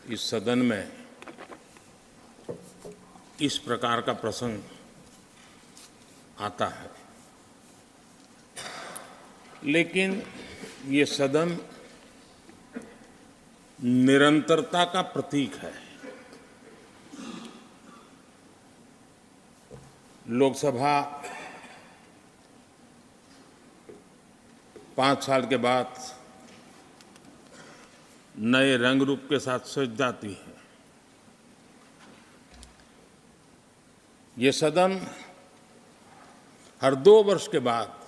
इस सदन में इस प्रकार का प्रसंग आता है, लेकिन ये सदन निरंतरता का प्रतीक है। लोकसभा 5 साल के बाद नए रंग रूप के साथ सज जाती है। ये सदन हर 2 वर्ष के बाद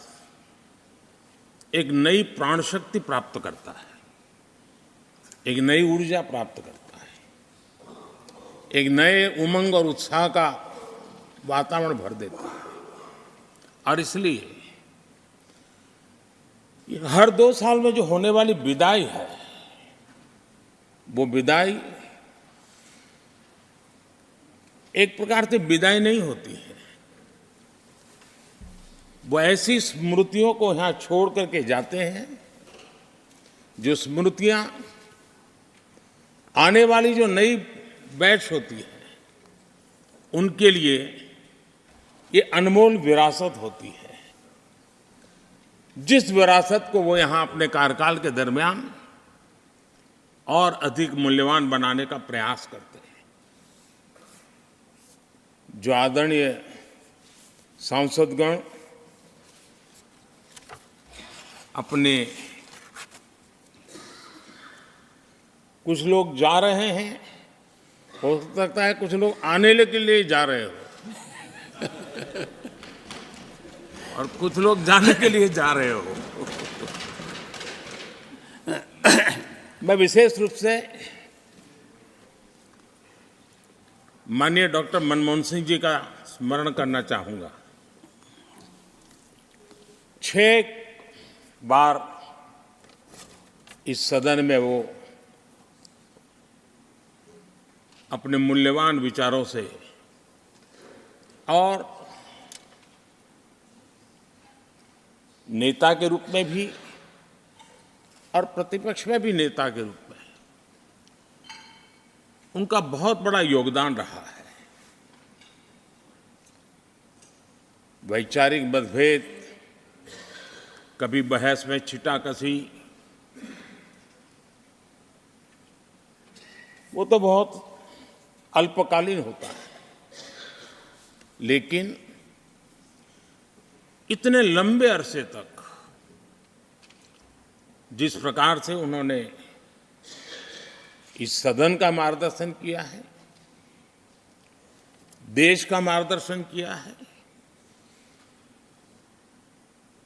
एक नई प्राण शक्ति प्राप्त करता है, एक नई ऊर्जा प्राप्त करता है, एक नए उमंग और उत्साह का वातावरण भर देता है। और इसलिए हर 2 साल में जो होने वाली विदाई है, वो विदाई एक प्रकार से विदाई नहीं होती है। वो ऐसी स्मृतियों को यहाँ छोड़ करके जाते हैं, जो स्मृतियाँ आने वाली जो नई बैच होती है, उनके लिए ये अनमोल विरासत होती है। जिस विरासत को वो यहाँ अपने कार्यकाल के दरमियान और अधिक मूल्यवान बनाने का प्रयास करते हैं। जो आदरणीय सांसदगण अपने, कुछ लोग जा रहे हैं, हो सकता है कुछ लोग आने के लिए जा रहे हो और कुछ लोग जाने के लिए जा रहे हो। मैं विशेष रूप से माननीय डॉक्टर मनमोहन सिंह जी का स्मरण करना चाहूंगा। 6 बार इस सदन में वो अपने मूल्यवान विचारों से और नेता के रूप में भी और प्रतिपक्ष में भी नेता के रूप में उनका बहुत बड़ा योगदान रहा है। वैचारिक मतभेद, कभी बहस में छिटाकशी, वो तो बहुत अल्पकालीन होता है, लेकिन इतने लंबे अरसे तक जिस प्रकार से उन्होंने इस सदन का मार्गदर्शन किया है, देश का मार्गदर्शन किया है,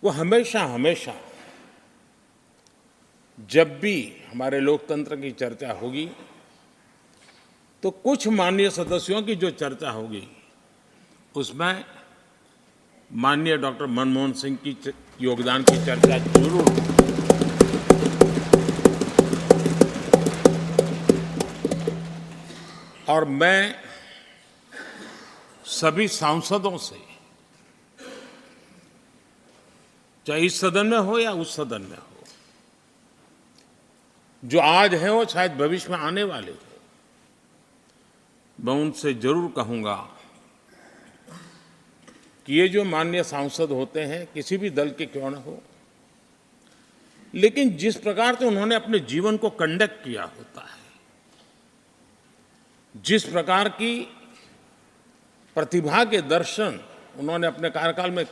वो हमेशा हमेशा जब भी हमारे लोकतंत्र की चर्चा होगी तो कुछ माननीय सदस्यों की जो चर्चा होगी उसमें माननीय डॉक्टर मनमोहन सिंह की योगदान की चर्चा जरूर होगी। और मैं सभी सांसदों से, चाहे इस सदन में हो या उस सदन में हो, जो आज है वो शायद भविष्य में आने वाले हो, मैं उनसे जरूर कहूंगा कि ये जो माननीय सांसद होते हैं, किसी भी दल के क्यों न हो, लेकिन जिस प्रकार से उन्होंने अपने जीवन को कंडक्ट किया होता है, जिस प्रकार की प्रतिभा के दर्शन उन्होंने अपने कार्यकाल में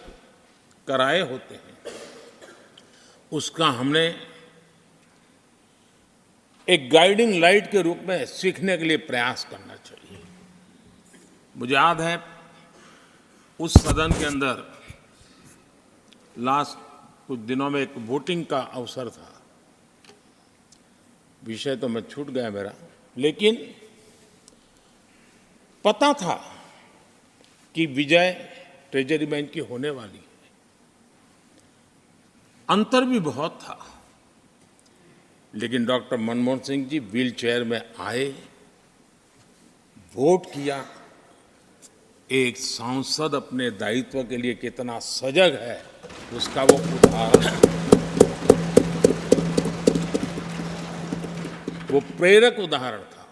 कराए होते हैं, उसका हमने एक गाइडिंग लाइट के रूप में सीखने के लिए प्रयास करना चाहिए। मुझे याद है उस सदन के अंदर लास्ट कुछ दिनों में एक वोटिंग का अवसर था, विषय तो मैं छूट गया मेरा, लेकिन पता था कि विजय ट्रेजरी बैंक की होने वाली है। अंतर भी बहुत था, लेकिन doctor Manmohan Singh ji wheel chair में आए, वोट किया। एक सांसद अपने दायित्व के लिए कितना सजग है, उसका वो उदाहरण, वो प्रेरक उदाहरण था।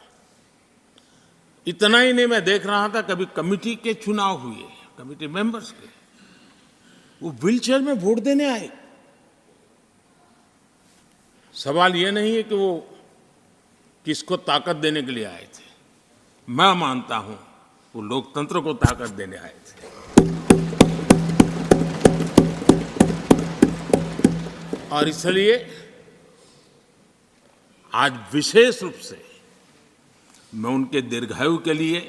इतना ही नहीं, मैं देख रहा था कभी कमेटी के चुनाव हुए, कमेटी मेंबर्स के, वो व्हीलचेयर में वोट देने आए। सवाल ये नहीं है कि वो किसको ताकत देने के लिए आए थे, मैं मानता हूं वो लोकतंत्र को ताकत देने आए थे। और इसलिए आज विशेष रूप से मैं उनके दीर्घायु के लिए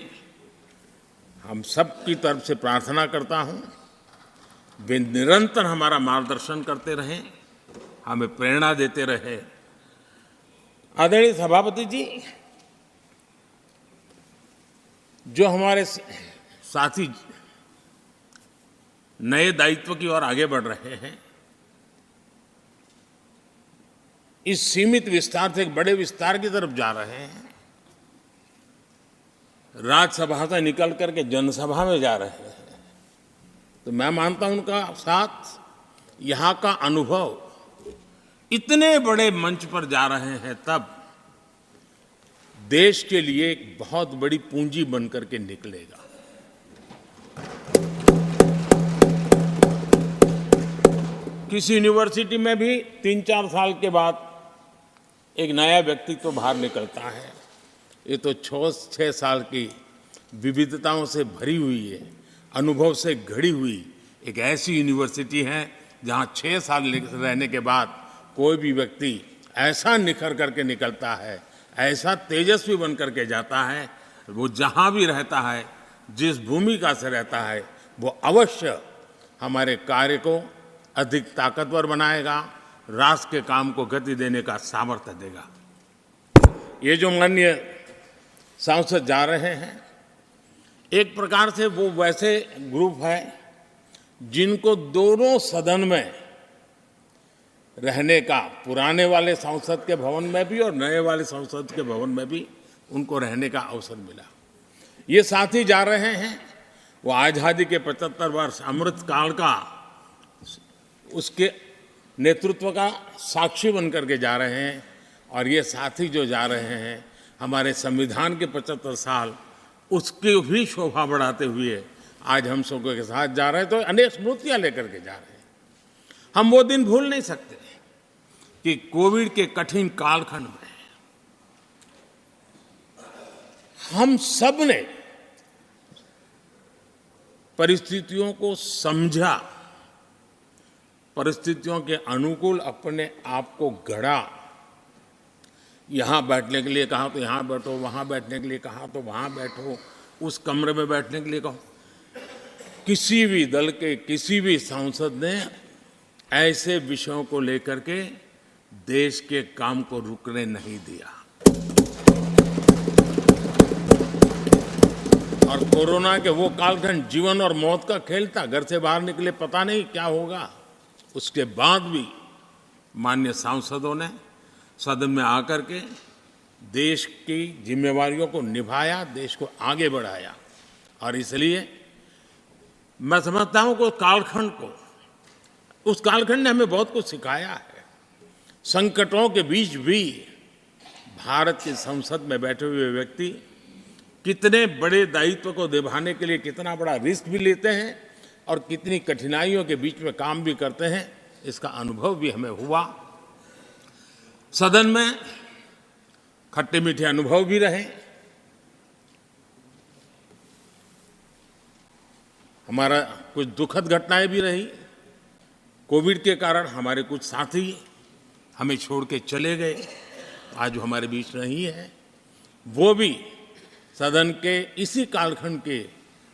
हम सब की तरफ से प्रार्थना करता हूं। वे निरंतर हमारा मार्गदर्शन करते रहें, हमें प्रेरणा देते रहे। आदरणीय सभापति जी, जो हमारे साथी नए दायित्व की ओर आगे बढ़ रहे हैं, इस सीमित विस्तार से एक बड़े विस्तार की तरफ जा रहे हैं, राज्यसभा से निकल करके जनसभा में जा रहे हैं, तो मैं मानता हूं उनका साथ, यहां का अनुभव, इतने बड़े मंच पर जा रहे हैं, तब देश के लिए एक बहुत बड़ी पूंजी बनकर के निकलेगा। किसी यूनिवर्सिटी में भी 3-4 साल के बाद एक नया व्यक्तित्व तो बाहर निकलता है। ये तो 6 साल की विविधताओं से भरी हुई है, अनुभव से घड़ी हुई एक ऐसी यूनिवर्सिटी है जहां 6 साल रहने के बाद कोई भी व्यक्ति ऐसा निखर करके निकलता है, ऐसा तेजस्वी बन करके जाता है, वो जहां भी रहता है, जिस भूमिका से रहता है, वो अवश्य हमारे कार्य को अधिक ताकतवर बनाएगा, राष्ट्र के काम को गति देने का सामर्थ्य देगा। ये जो माननीय सांसद जा रहे हैं, एक प्रकार से वो वैसे ग्रुप है जिनको दोनों सदन में रहने का, पुराने वाले संसद के भवन में भी और नए वाले संसद के भवन में भी उनको रहने का अवसर मिला। ये साथी जा रहे हैं, वो आज़ादी के 75 वर्ष अमृत काल का, उसके नेतृत्व का साक्षी बन करके जा रहे हैं। और ये साथी जो जा रहे हैं, हमारे संविधान के 75 साल, उसकी भी शोभा बढ़ाते हुए आज हम सबके के साथ जा रहे हैं, तो अनेक स्मृतियां लेकर के जा रहे हैं। हम वो दिन भूल नहीं सकते कि कोविड के कठिन कालखंड में हम सब ने परिस्थितियों को समझा, परिस्थितियों के अनुकूल अपने आप को गढ़ा। यहां बैठने के लिए कहा तो यहां बैठो, वहां बैठने के लिए कहा तो वहां बैठो, उस कमरे में बैठने के लिए कहो। किसी भी दल के किसी भी सांसद ने ऐसे विषयों को लेकर के देश के काम को रुकने नहीं दिया। और कोरोना के वो कालखंड जीवन और मौत का खेल था, घर से बाहर निकले पता नहीं क्या होगा। उसके बाद भी माननीय सांसदों ने सदन में आकर के देश की जिम्मेवारियों को निभाया, देश को आगे बढ़ाया। और इसलिए मैं समझता हूं कि कालखंड को, उस कालखंड ने हमें बहुत कुछ सिखाया है। संकटों के बीच भी भारत की संसद में बैठे हुए व्यक्ति कितने बड़े दायित्व को निभाने के लिए कितना बड़ा रिस्क भी लेते हैं और कितनी कठिनाइयों के बीच में काम भी करते हैं, इसका अनुभव भी हमें हुआ। सदन में खट्टे मीठे अनुभव भी रहे। हमारा कुछ दुखद घटनाएं भी रही। कोविड के कारण हमारे कुछ साथी हमें छोड़ के चले गए, आज वो हमारे बीच नहीं है। वो भी सदन के इसी कालखंड के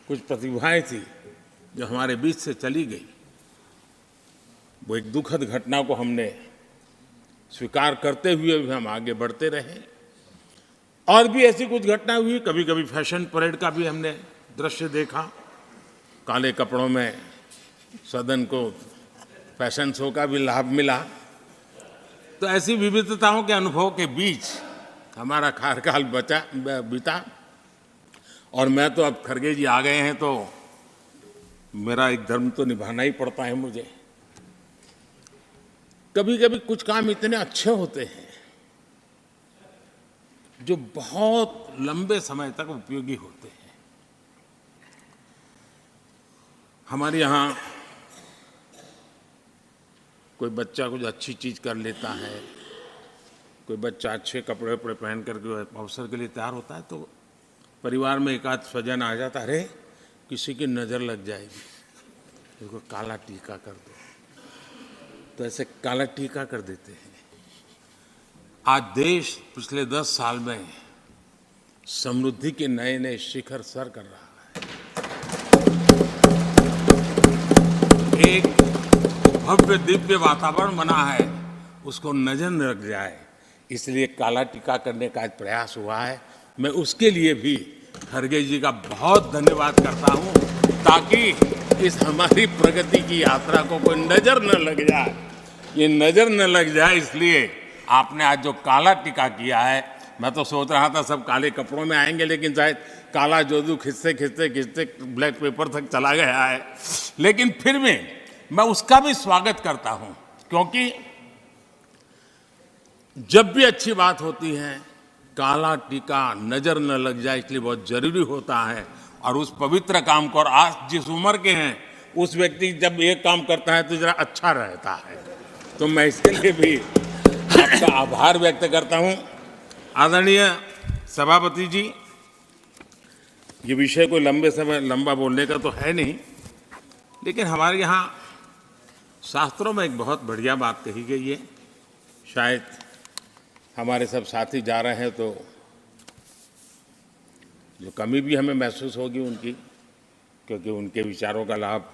कुछ प्रतिभाएं थी जो हमारे बीच से चली गई। वो एक दुखद घटना को हमने स्वीकार करते हुए भी हम आगे बढ़ते रहे। और भी ऐसी कुछ घटना हुई, कभी कभी फैशन परेड का भी हमने दृश्य देखा, काले कपड़ों में सदन को फैशन शो का भी लाभ मिला। तो ऐसी विविधताओं के अनुभव के बीच हमारा कार्यकाल बीता। और मैं तो अब खरगे जी आ गए हैं, तो मेरा एक धर्म तो निभाना ही पड़ता है मुझे। कभी कभी कुछ काम इतने अच्छे होते हैं जो बहुत लंबे समय तक उपयोगी होते हैं। हमारे यहाँ कोई बच्चा कुछ अच्छी चीज़ कर लेता है, कोई बच्चा अच्छे कपड़े वपड़े पहन करके अवसर के लिए तैयार होता है, तो परिवार में एक आध स्वजन आ जाता है, अरे किसी की नज़र लग जाएगी, इसको काला टीका कर दो। तो ऐसे काला टीका कर देते हैं। आज देश पिछले 10 साल में समृद्धि के नए नए शिखर सर कर रहा है। एक भव्य दिव्य वातावरण बना है, उसको नजर न लग जाए, इसलिए काला टीका करने का आज प्रयास हुआ है। मैं उसके लिए भी खरगे जी का बहुत धन्यवाद करता हूं, ताकि इस हमारी प्रगति की यात्रा को कोई नजर न लग जाए। ये नजर न लग जाए इसलिए आपने आज जो काला टीका किया है, मैं तो सोच रहा था सब काले कपड़ों में आएंगे, लेकिन शायद काला जोदू खिंचते खिंचते खिंचते ब्लैक पेपर तक चला गया है। लेकिन फिर भी मैं उसका भी स्वागत करता हूं, क्योंकि जब भी अच्छी बात होती है, काला टीका नजर न लग जाए इसलिए बहुत जरूरी होता है। और उस पवित्र काम को, और आज जिस उम्र के हैं उस व्यक्ति जब ये काम करता है तो जरा अच्छा रहता है। तो मैं इसके लिए भी आपका आभार व्यक्त करता हूं। आदरणीय सभापति जी, ये विषय कोई लंबा बोलने का तो है नहीं, लेकिन हमारे यहाँ शास्त्रों में एक बहुत बढ़िया बात कही गई है। शायद हमारे सब साथी जा रहे हैं तो जो कमी भी हमें महसूस होगी उनकी, क्योंकि उनके विचारों का लाभ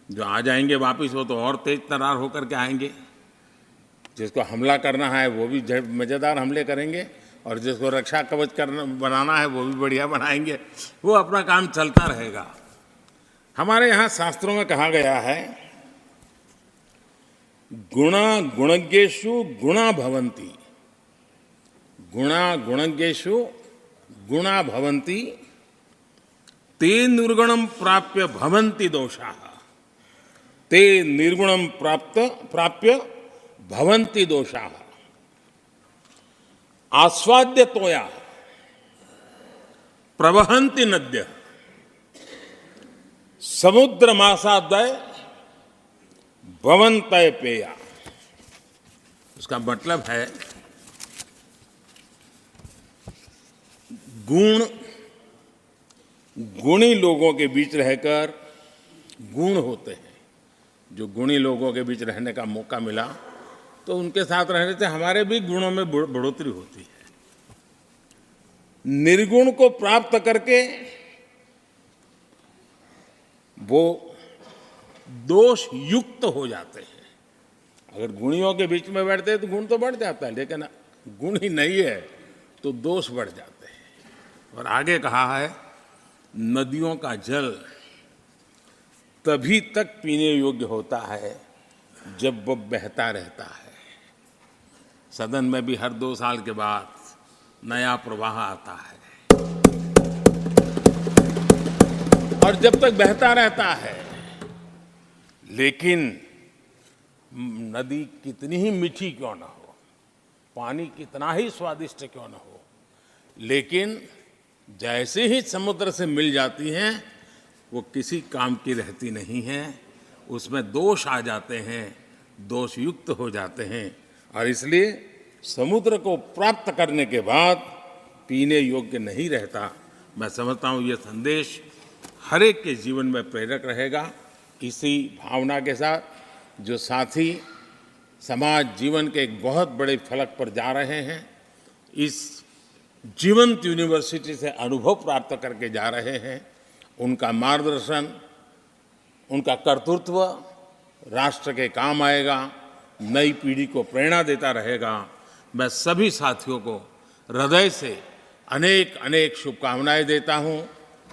जो आ जाएंगे वापस, वो तो और तेज तर्रार होकर के आएंगे। जिसको हमला करना है वो भी मज़ेदार हमले करेंगे, और जिसको रक्षा कवच बनाना है वो भी बढ़िया बनाएंगे। वो अपना काम चलता रहेगा। हमारे यहाँ शास्त्रों में कहा गया है, गुणा गुणज्ञेषु गुणा भवन्ति, गुणा गुणज्ञेषु गुणा भवन्ति, ते निर्गुणम प्राप्य भवन्ति दोषाः, ते निर्गुणम प्राप्य भवन्ति दोषाः। आस्वाद्य तोया प्रवहन्ति नद्य, समुद्र मासादय भवन्तय पेया। उसका मतलब है गुणी लोगों के बीच रहकर गुण होते हैं। जो गुणी लोगों के बीच रहने का मौका मिला तो उनके साथ रहने से हमारे भी गुणों में बढ़ोतरी होती है। निर्गुण को प्राप्त करके वो दोष युक्त हो जाते हैं। अगर गुणियों के बीच में बैठते हैं तो गुण तो बढ़ जाता है, लेकिन गुण ही नहीं है तो दोष बढ़ जाते हैं। और आगे कहा है, नदियों का जल तभी तक पीने योग्य होता है जब वो बहता रहता है। सदन में भी हर 2 साल के बाद नया प्रवाह आता है, और जब तक बहता रहता है, लेकिन नदी कितनी ही मीठी क्यों ना हो, पानी कितना ही स्वादिष्ट क्यों ना हो, लेकिन जैसे ही समुद्र से मिल जाती हैं वो किसी काम की रहती नहीं है। उसमें दोष आ जाते हैं, दोष युक्त हो जाते हैं, और इसलिए समुद्र को प्राप्त करने के बाद पीने योग्य नहीं रहता। मैं समझता हूँ ये संदेश हर एक के जीवन में प्रेरक रहेगा। इसी भावना के साथ जो साथी समाज जीवन के एक बहुत बड़े फलक पर जा रहे हैं, इस जीवंत यूनिवर्सिटी से अनुभव प्राप्त करके जा रहे हैं, उनका मार्गदर्शन, उनका कर्तृत्व राष्ट्र के काम आएगा, नई पीढ़ी को प्रेरणा देता रहेगा। मैं सभी साथियों को हृदय से अनेक अनेक शुभकामनाएं देता हूं।